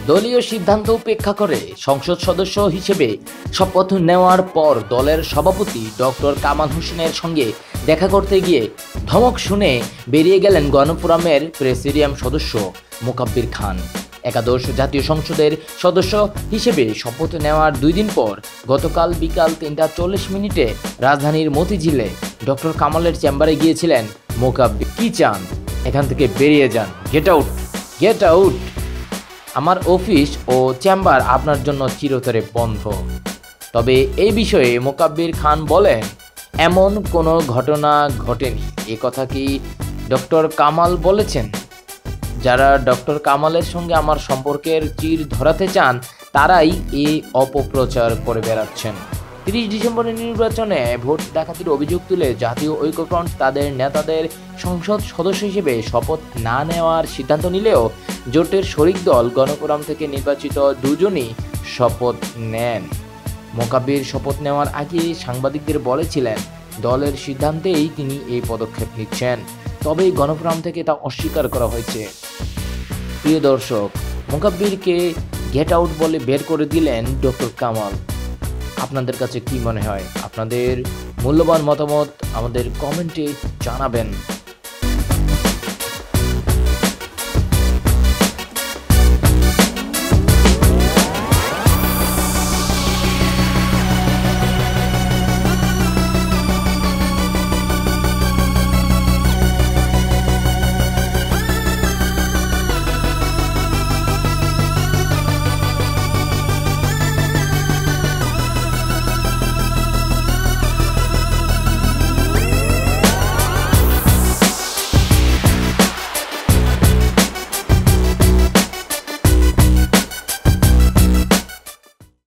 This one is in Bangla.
দলীয় সিদ্ধান্ত উপেক্ষা করে সংসদ সদস্য হিসেবে শপথ নেওয়ার পর দলের সভাপতি ডক্টর কামাল হোসেনের সঙ্গে দেখা করতে গিয়ে ধমক শুনে বেরিয়ে গেলেন গণফোরামের প্রেসিডিয়াম সদস্য মোকাব্বির খান। একাদশ জাতীয় সংসদের সদস্য হিসেবে শপথ নেওয়ার 2 দিন পর গতকাল বিকাল 3:40 রাজধানীর মতিঝিলে ডক্টর কামালের চেম্বারে গিয়েছিলেন মোকাব্বির। কি চান? এখান থেকে বেরিয়ে যান, গেট আউট, গেট আউট। আমার অফিস ও চেম্বার আপনার জন্য চিরতরে বন্ধ। তবে এই বিষয়ে মোকাব্বির খান বলেন, এমন কোনো ঘটনা ঘটেনি। এ কথা কি ডক্টর কামাল বলেছেন? যারা ডক্টর কামালের সঙ্গে আমার সম্পর্কের চির ধরাতে চান তারাই এই অপপ্রচার করে বেড়াচ্ছেন। 30 ডিসেম্বরের নির্বাচনে ভোট ডাকাতির অভিযোগ তুলে জাতীয় ঐক্যফ্রন্ট তাদের নেতাদের সংসদ সদস্য হিসেবে শপথ না নেওয়ার সিদ্ধান্ত নিলেও জোটের শরিক দল গণফোরাম থেকে নির্বাচিত 2 জনই শপথ নেন। মোকাব্বির শপথ নেওয়ার আগে সাংবাদিকদের বলেছিলেন দলের সিদ্ধান্তেই তিনি এই পদক্ষেপ নিচ্ছেন, তবে গণফোরাম থেকে তা অস্বীকার করা হয়েছে। প্রিয় দর্শক, মোকাব্বিরকে গেট আউট বলে বের করে দিলেন ডক্টর কামাল। আপনাদের কাছে কি মনে হয়? আপনাদের মূল্যবান মতামত আমাদের কমেন্টে জানাবেন।